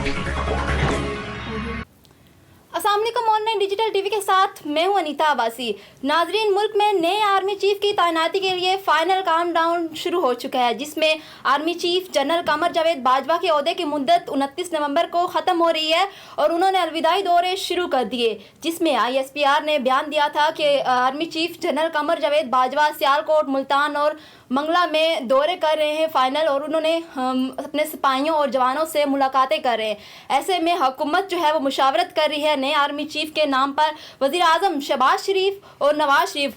अस्सलाम वालेकुम, online digital TV के साथ मैं हूं अनीता आबासी। नाजरीन, मुल्क में नए आर्मी चीफ की तैनाती के लिए फाइनल काम डाउन शुरू हो चुका है, जिसमें army chief general Qamar Javed Bajwa के ओहदे की मुद्दत 29 नवंबर को ख़त्म हो रही है और उन्होंने अलविदाई दौरे शुरू कर दिए, जिसमें ISPR ने बयान दिया था कि army chief general Qamar Javed Bajwa Sialkot, Multan और मंगला में दौरे कर रहे हैं फाइनल, और उन्होंने अपने सिपाहियों और जवानों से मुलाकातें कर रहे हैं। ऐसे में हुकूमत जो है वो मुशावरत कर रही है नए आर्मी चीफ के नाम पर। वज़ीर आज़म शहबाज शरीफ और नवाज शरीफ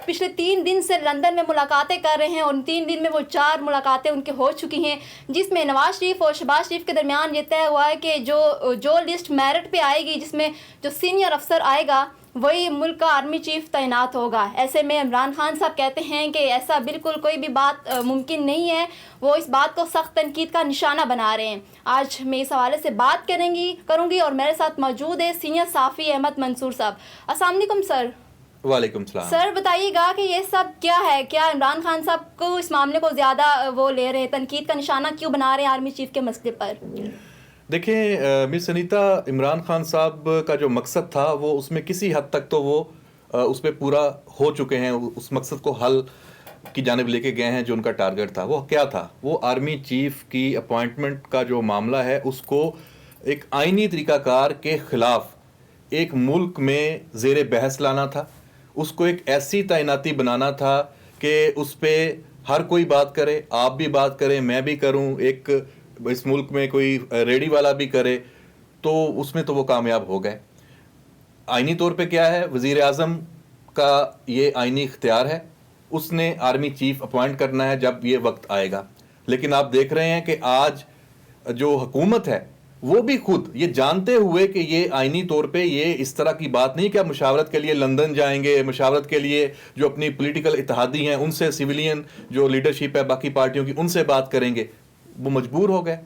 पिछले 3 दिन से लंदन में मुलाकातें कर रहे हैं, और उन 3 दिन में वो 4 मुलाकातें उनके हो चुकी हैं, जिसमें नवाज शरीफ और शहबाज शरीफ के दरमियान ये तय हुआ है कि जो लिस्ट मेरिट पे आएगी, जिसमें जो सीनियर अफसर आएगा वही मुल्क का आर्मी चीफ तैनात होगा। ऐसे में इमरान खान साहब कहते हैं कि ऐसा बिल्कुल कोई भी बात मुमकिन नहीं है। वो इस बात को सख्त तनकीद का निशाना बना रहे हैं। आज मैं इस हवाले से बात करूंगी और मेरे साथ मौजूद है सीनियर साफ़ी अहमद मंसूर साहब। अस्सलाम वालेकुम सर। वालेकुम सलाम। सर बताइएगा कि ये सब क्या है, क्या इमरान खान साहब को इस मामले को ज़्यादा वो ले रहे हैं, तनकीद का निशाना क्यों बना रहे हैं आर्मी चीफ के मसले पर? देखिए मिस अनीता, इमरान खान साहब का जो मकसद था वो उसमें किसी हद तक तो वो उस पर पूरा हो चुके हैं। उस मकसद को हल की जानिब लेके गए हैं। जो उनका टारगेट था वो क्या था? वो आर्मी चीफ की अपॉइंटमेंट का जो मामला है उसको एक आईनी तरीक़ाकार के ख़िलाफ़ एक मुल्क में ज़ेर बहस लाना था। उसको एक ऐसी तैनाती बनाना था कि उस पर हर कोई बात करे, आप भी बात करें, मैं भी करूं, एक इस मुल्क में कोई रेडी वाला भी करे, तो उसमें तो वो कामयाब हो गए। आईनी तौर पे क्या है, वज़ीर आज़म का ये आईनी इख्तियार है, उसने आर्मी चीफ अपॉइंट करना है जब ये वक्त आएगा। लेकिन आप देख रहे हैं कि आज जो हुकूमत है वो भी खुद ये जानते हुए कि ये आईनी तौर पे ये इस तरह की बात नहीं कि आप मुशावरत के लिए लंदन जाएंगे, मुशावरत के लिए जो अपनी पॉलिटिकल इत्तेहादी हैं उनसे, सिविलियन जो लीडरशिप है बाकी पार्टियों की, उनसे बात करेंगे। वो मजबूर हो गए।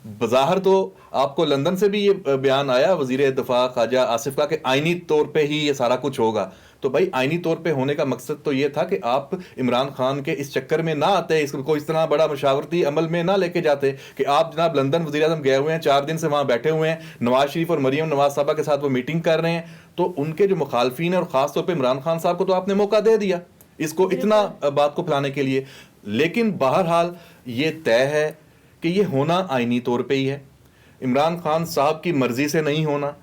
बज़ाहिर तो आपको लंदन से भी ये बयान आया वज़ीर दिफा ख्वाजा आसिफ का कि आईनी तौर पे ही ये सारा कुछ होगा। तो भाई आईनी तौर पे होने का मकसद तो ये था कि आप इमरान खान के इस चक्कर में ना आते, इसको इस तरह बड़ा मशावरती अमल में ना लेके जाते कि आप जनाब लंदन वज़ीर आज़म गए हुए हैं, 4 दिन से वहाँ बैठे हुए हैं, नवाज शरीफ और मरीम नवाज साहबा के साथ वो मीटिंग कर रहे हैं। तो उनके जो मुखालफिन है और ख़ास तौर पर इमरान खान साहब को तो आपने मौका दे दिया इसको इतना बात को फैलाने के लिए। लेकिन बहरहाल ये तय है कि ये होना आईनी तौर पे ही है। इमरान खान साहब की मर्जी से नहीं होना,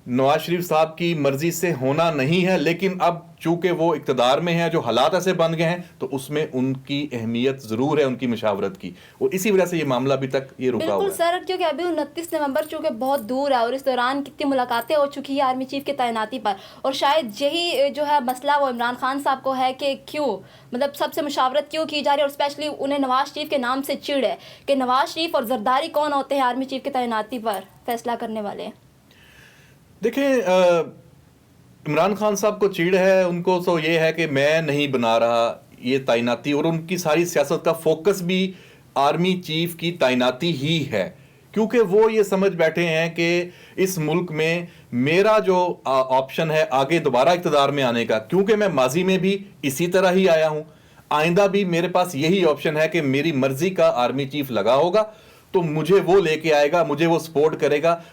नवाज शरीफ साहब की मर्जी से होना नहीं है। लेकिन अब चूंकि वो इक़्तिदार में हैं, जो हालात ऐसे बन गए हैं, तो उसमें उनकी अहमियत ज़रूर है उनकी मशावरत की, और इसी वजह से ये मामला अभी तक ये रुका हुआ है। बिल्कुल सर, क्योंकि अभी 29 नवंबर चूँकि बहुत दूर है और इस दौरान कितनी मुलाकातें हो चुकी है आर्मी चीफ की तैनाती पर, और शायद यही जो है मसला वो इमरान खान साहब को है कि क्यों मतलब सबसे मुशावरत क्यों की जा रही है, और स्पेशली उन्हें नवाज शरीफ के नाम से चिड़ है कि नवाज शरीफ और जरदारी कौन होते हैं आर्मी चीफ की तैनाती पर फैसला करने वाले। देखें, इमरान खान साहब को चिढ़ है, उनको तो ये है कि मैं नहीं बना रहा ये तैनाती, और उनकी सारी सियासत का फोकस भी आर्मी चीफ की तैनाती ही है, क्योंकि वो ये समझ बैठे हैं कि इस मुल्क में मेरा जो ऑप्शन है आगे दोबारा इक़्तिदार में आने का, क्योंकि मैं माजी में भी इसी तरह ही आया हूँ, आइंदा भी मेरे पास यही ऑप्शन है कि मेरी मर्जी का आर्मी चीफ लगा होगा तो मुझे वो लेके आएगा, मुझे वो सपोर्ट करेगा।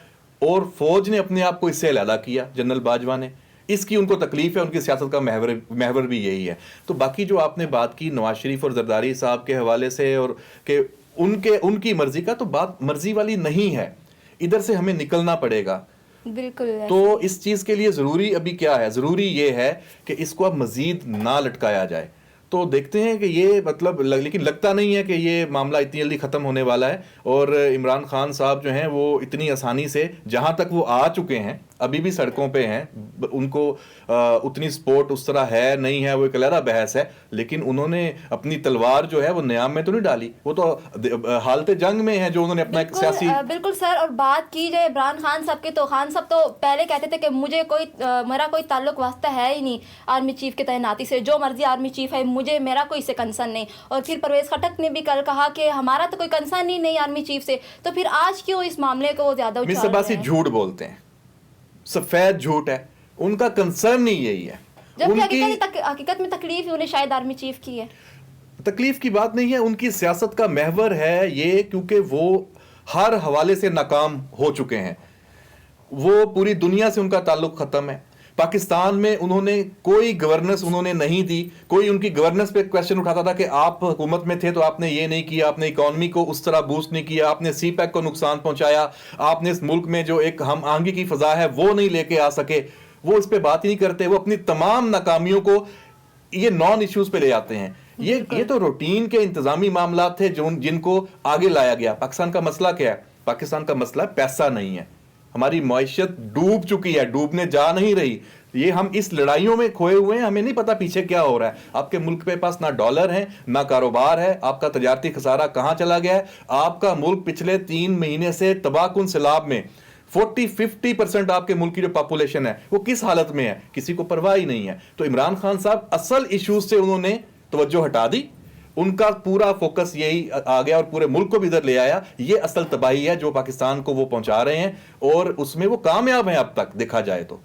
और फौज ने अपने आप को इससे अलहदा किया, जनरल बाजवा ने, इसकी उनको तकलीफ है, उनकी सियासत का महवर भी यही है। तो बाकी जो आपने बात की नवाज शरीफ और जरदारी साहब के हवाले से, और कि उनकी मर्जी का, तो बात मर्जी वाली नहीं है, इधर से हमें निकलना पड़ेगा। बिल्कुल। तो इस चीज़ के लिए ज़रूरी अभी क्या है, ज़रूरी ये है कि इसको अब मज़ीद ना लटकाया जाए। तो देखते हैं कि ये मतलब लेकिन लगता नहीं है कि ये मामला इतनी जल्दी ख़त्म होने वाला है, और इमरान खान साहब जो हैं वो इतनी आसानी से, जहाँ तक वो आ चुके हैं, अभी भी सड़कों पे हैं, उनको उतनी सपोर्ट उस तरह है नहीं है, वो एक अलग बहस है। लेकिन उन्होंने अपनी तलवार जो है वो न्याम में तो नहीं डाली, वो तो हालत जंग में है जो उन्होंने अपना एक सियासी। बिल्कुल सर। और बात की जाए इमरान खान साहब की, तो खान साहब तो पहले कहते थे कि मुझे मेरा कोई ताल्लुक वास्ता है ही नहीं आर्मी चीफ की तैनाती से, जो मर्जी आर्मी चीफ है, मेरा कोई से कंसर्न नहीं। और फिर परवेज खटक ने भी कल कहा कि हमारा तो कोई कंसर्न ही नहीं आर्मी चीफ से। तो फिर आज क्यों इस मामले को ज्यादा उछाल रहे हैं? झूठ बोलते हैं, सफेद झूठ है, उनका कंसर्न ही यही है। जबकि हकीकत में तकलीफ उन्हें शायद आर्मी चीफ की है। तकलीफ की बात नहीं है, उनकी सियासत का महवर है ये, क्योंकि वो ہر حوالے سے ناکام ہو چکے ہیں. وہ پوری دنیا سے ان کا تعلق ختم ہے. پاکستان میں انہوں نے کوئی گورننس انہوں نے نہیں دی. کوئی ان کی گورننس پہ کویشچن اٹھاتا تھا کہ آپ حکومت میں تھے تو آپ نے یہ نہیں کیا, آپ نے اکانومی کو اس طرح بوسٹ نہیں کیا, آپ نے سی پیک کو نقصان پہنچایا, آپ نے اس ملک میں جو ایک ہم آہنگی کی فضا ہے وہ نہیں لے کے آ سکے. وہ اس پہ بات ہی نہیں کرتے. وہ اپنی تمام ناکامیوں کو یہ نان ایشوز پہ لے آتے ہیں. یہ تو روٹین کے انتظامی معاملات تھے جن کو آگے لایا گیا. پاکستان کا مسئلہ کیا ہے؟ پاکستان کا مسئلہ پیسہ نہیں ہے. ہماری معیشت ڈوب چکی ہے, ڈوبنے جا نہیں رہی. یہ ہم اس لڑائیوں میں کھوئے ہوئے ہیں, ہمیں نہیں پتا پیچھے کیا ہو رہا ہے. آپ کے ملک کے پاس نہ ڈالر ہے نہ کاروبار ہے. آپ کا تجارتی خسارہ کہاں چلا گیا ہے؟ آپ کا ملک پچھلے 3 مہینے سے تباہ کن سیلاب میں 40-50% آپ کے ملک کی جو پاپولیشن ہے وہ کس حالت میں ہے؟ کسی کو پرواہ ہی نہیں ہے. تو عمران خان صاحب اصل ایشوز سے انہوں نے توجہ ہٹا دی. ان کا پورا فوکس یہی آ گیا اور پورے ملک کو بھی ادھر لے آیا. یہ اصل تباہی ہے جو پاکستان کو وہ پہنچا رہے ہیں, اور اس میں وہ کامیاب ہیں اب تک دیکھا جائے تو.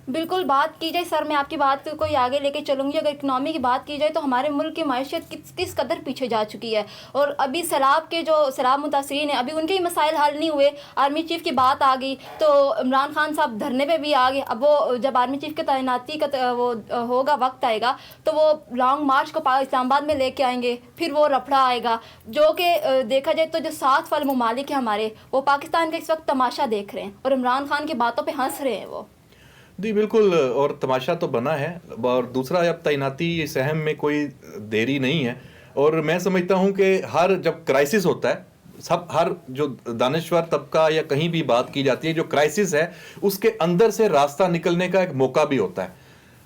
بالکل بات کی جائے سر, میں آپ کی بات کو آگے لے کے چلوں گی. اگر اکنامی کی بات کی جائے تو ہمارے ملک کی معیشت کس قدر پیچھے جا چکی ہے, اور ابھی سیلاب متاثرین ہیں, ابھی ان کے ہی مسائل حل نہیں ہوئے. آرمی چیف کی بات آ گئی تو عمران خان صاحب دھرنے پہ بھی آ گئے. اب وہ جب آرمی چیف کی تعیناتی کا وہ ہوگا, وقت آئے گا تو وہ لانگ مارچ کو اسلام آباد میں لے کے آئیں گے. پھر وہ رفڑا آئے گا, جو کہ دیکھا جائے تو جو 7 والے ممالک ہیں ہمارے, وہ پاکستان کا اس وقت تماشا دیکھ رہے ہیں اور عمران خان کی باتوں پہ ہنس رہے ہیں وہ. جی بالکل, اور تماشا تو بنا ہے. اور دوسرا, اب تعیناتی سہم میں کوئی دیری نہیں ہے. اور میں سمجھتا ہوں کہ جب کرائسس ہوتا ہے, ہر جو دانشور طبقہ یا کہیں بھی بات کی جاتی ہے, جو کرائسس ہے اس کے اندر سے راستہ نکلنے کا ایک موقع بھی ہوتا ہے.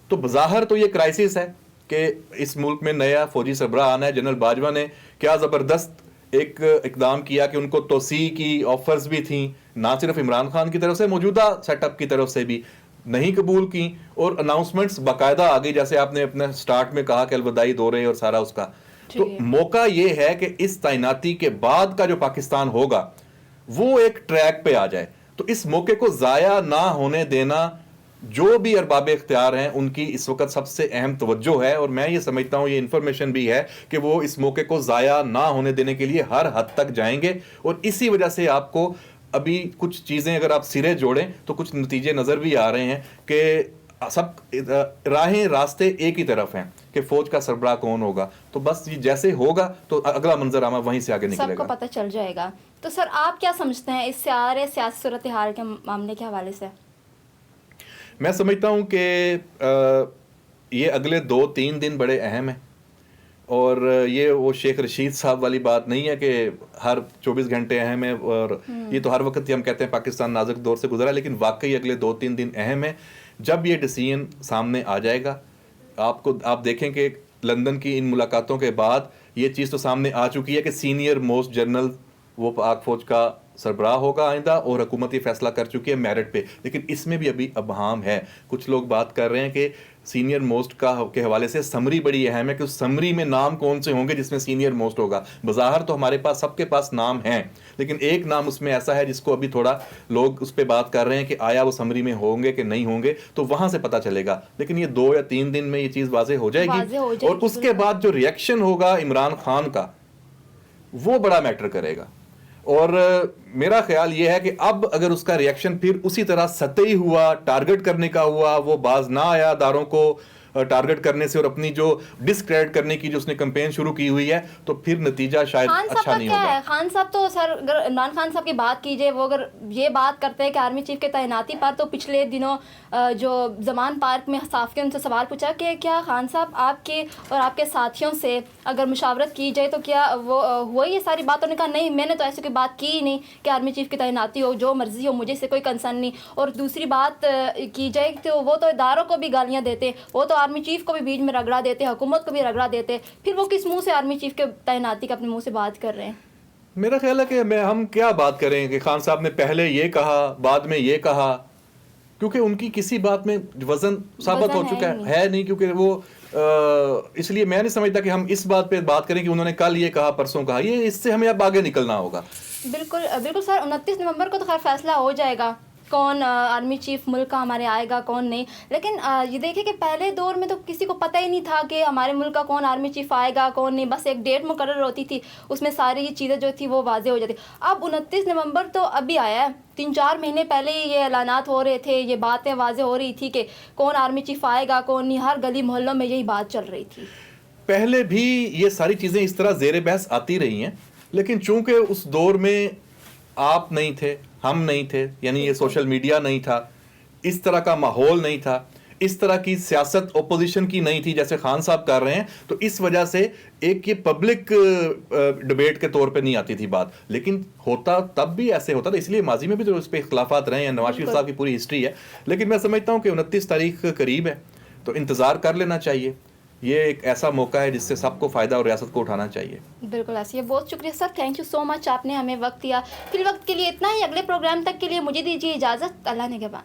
تو بظاہر تو یہ کرائسس ہے کہ اس ملک میں نیا فوجی سربراہ آنا ہے. جنرل باجوہ نے کیا زبردست ایک اقدام کیا کہ ان کو توسیع کی آفرز بھی تھیں, نہ صرف عمران خان کی طرف سے, موجودہ سیٹ اپ کی طرف سے بھی نہیں قبول کی, اور اناؤنسمنٹس باقاعدہ آ گئی, جیسے آپ نے اپنے سٹارٹ میں کہا کہ الوداعی دورے اور سارا اس کا. تو موقع یہ ہے کہ اس تعیناتی کے بعد کا جو پاکستان ہوگا وہ ایک ٹریک پہ آ جائے. تو اس موقع کو ضائع نہ ہونے دینا جو بھی ارباب اختیار ہیں ان کی اس وقت سب سے اہم توجہ ہے. اور میں یہ سمجھتا ہوں, یہ انفارمیشن بھی ہے کہ وہ اس موقع کو ضائع نہ ہونے دینے کے لیے ہر حد تک جائیں گے. اور اسی وجہ سے آپ کو ابھی کچھ چیزیں اگر آپ سرے جوڑیں تو کچھ نتیجے نظر بھی آ رہے ہیں کہ سب راستے ایک ہی طرف ہیں کہ فوج کا سربراہ کون ہوگا. تو بس یہ جیسے ہوگا تو اگلا منظر وہیں سے آگے نکلے گا, سب کو پتہ چل جائے گا. تو سر آپ کیا سمجھتے ہیں اس سارے سیاسی صورتحال کے معاملے کے حوالے سے؟ میں سمجھتا ہوں کہ یہ اگلے 2-3 دن بڑے اہم ہیں. اور یہ وہ شیخ رشید صاحب والی بات نہیں ہے کہ ہر 24 گھنٹے اہم ہے, اور یہ تو ہر وقت ہی ہم کہتے ہیں پاکستان نازک دور سے گزرا, لیکن واقعی اگلے 2-3 دن اہم ہیں. جب یہ ڈیسیژن سامنے آ جائے گا, آپ دیکھیں کہ لندن کی ان ملاقاتوں کے بعد یہ چیز تو سامنے آ چکی ہے کہ سینئر موسٹ جنرل وہ پاک فوج کا سربراہ ہوگا آئندہ, اور حکومت یہ فیصلہ کر چکی ہے میرٹ پہ. لیکن اس میں بھی ابھی ابہام ہے. کچھ لوگ بات کر رہے ہیں کہ سینئر موسٹ کے حوالے سے سمری بڑی اہم ہے کہ اس سمری میں نام کون سے ہوں گے جس میں سینئر موسٹ ہوگا. بظاہر تو ہمارے پاس سب کے پاس نام ہیں, لیکن ایک نام اس میں ایسا ہے جس کو ابھی تھوڑا لوگ اس پہ بات کر رہے ہیں کہ آیا وہ سمری میں ہوں گے کہ نہیں ہوں گے. تو وہاں سے پتہ چلے گا, لیکن یہ 2 یا 3 دن میں یہ چیز واضح ہو جائے گی. اور اس کے بعد جو ریئیکشن ہوگا عمران خان کا وہ بڑا میٹر کرے گا. اور میرا خیال یہ ہے کہ اب اگر اس کا ریئیکشن پھر اسی طرح سطحی ہوا, ٹارگٹ کرنے کا ہوا, وہ باز نہ آیا اداروں کو ٹارگٹ کرنے سے اور اپنی جو ڈسکریڈٹ کرنے کی جو اس نے کمپین شروع کی ہوئی ہے, تو پھر نتیجہ شاید اچھا نہیں ہوگا. خان صاحب تو سر اگر عمران خان صاحب کی بات کیجیے, وہ اگر یہ بات کرتے ہیں کہ آرمی چیف کے تعیناتی پر, تو پچھلے دنوں جو زمان پارک میں صحافیوں نے ان سے سوال پوچھا کہ کیا خان صاحب آپ کے اور آپ کے ساتھیوں سے اگر مشاورت کی جائے تو کیا وہ ہوئی یہ ساری بات؟ انہوں نے کہا نہیں, میں نے تو ایسی کوئی بات کی ہی نہیں کہ آرمی چیف کی تعیناتی ہو, جو مرضی ہو, مجھے سے کوئی کنسرن نہیں. اور دوسری بات کی جائے تو وہ تو اداروں کو بھی گالیاں دیتے, وہ تو آرمی چیف کو بھی بیچ میں رگڑا دیتے, حکومت کو بھی رگڑا دیتے. پھر وہ کس منہ سے آرمی چیف کے تعیناتی کا اپنے منہ سے بات کر رہے ہیں؟ میرا خیال ہے کہ ہم کیا بات کریں کہ خان صاحب نے پہلے یہ کہا بعد میں یہ کہا, کیونکہ ان کی کسی بات میں وزن ثابت ہو چکا ہے نہیں. کیونکہ وہ اس لیے میں نہیں سمجھتا کہ ہم اس بات پہ بات کریں کہ انہوں نے کل یہ کہا پرسوں کہا. یہ اس سے ہمیں اب آگے نکلنا ہوگا. بالکل بالکل سر, 29 نومبر کو تو خیر فیصلہ ہو جائے گا. कौन आर्मी चीफ मुल्क का हमारे आएगा कौन नहीं, लेकिन ये देखें कि पहले दौर में तो किसी को पता ही नहीं था कि हमारे मुल्क का कौन आर्मी चीफ आएगा कौन नहीं, बस एक डेट मुकर्रर होती थी, उसमें सारी चीज़ें जो थी वो वाज़ेह हो जाती। अब 29 नवंबर तो अभी आया है, 3-4 महीने पहले ही ये ऐलानात हो रहे थे, ये बातें वाज़ेह हो रही थी कि कौन आर्मी चीफ आएगा कौन नहीं, हर गली मोहल्लों में यही बात चल रही थी। पहले भी ये सारी चीज़ें इस तरह ज़ेर बहस आती रही हैं, लेकिन चूंकि उस दौर में आप नहीं थे, हम नहीं थे, यानी ये सोशल मीडिया नहीं था, इस तरह का माहौल नहीं था, इस तरह की सियासत ओपोजिशन की नहीं थी जैसे खान साहब कर रहे हैं, तो इस वजह से एक ये पब्लिक डिबेट के तौर पे नहीं आती थी बात। लेकिन होता तब भी ऐसे होता था, इसलिए माजी में भी तो इस पर इख्तलाफात रहे हैं, नवाज शरीफ साहब की पूरी हिस्ट्री है। लेकिन मैं समझता हूँ कि 29 तारीख करीब है, तो इंतज़ार कर लेना चाहिए। ये एक ऐसा मौका है जिससे सबको फ़ायदा और रियासत को उठाना चाहिए। बिल्कुल ऐसी है। बहुत शुक्रिया sir, thank you so much, आपने हमें वक्त दिया। फिर वक्त के लिए इतना ही, अगले प्रोग्राम तक के लिए मुझे दीजिए इजाज़त। अल्लाह निगहबान।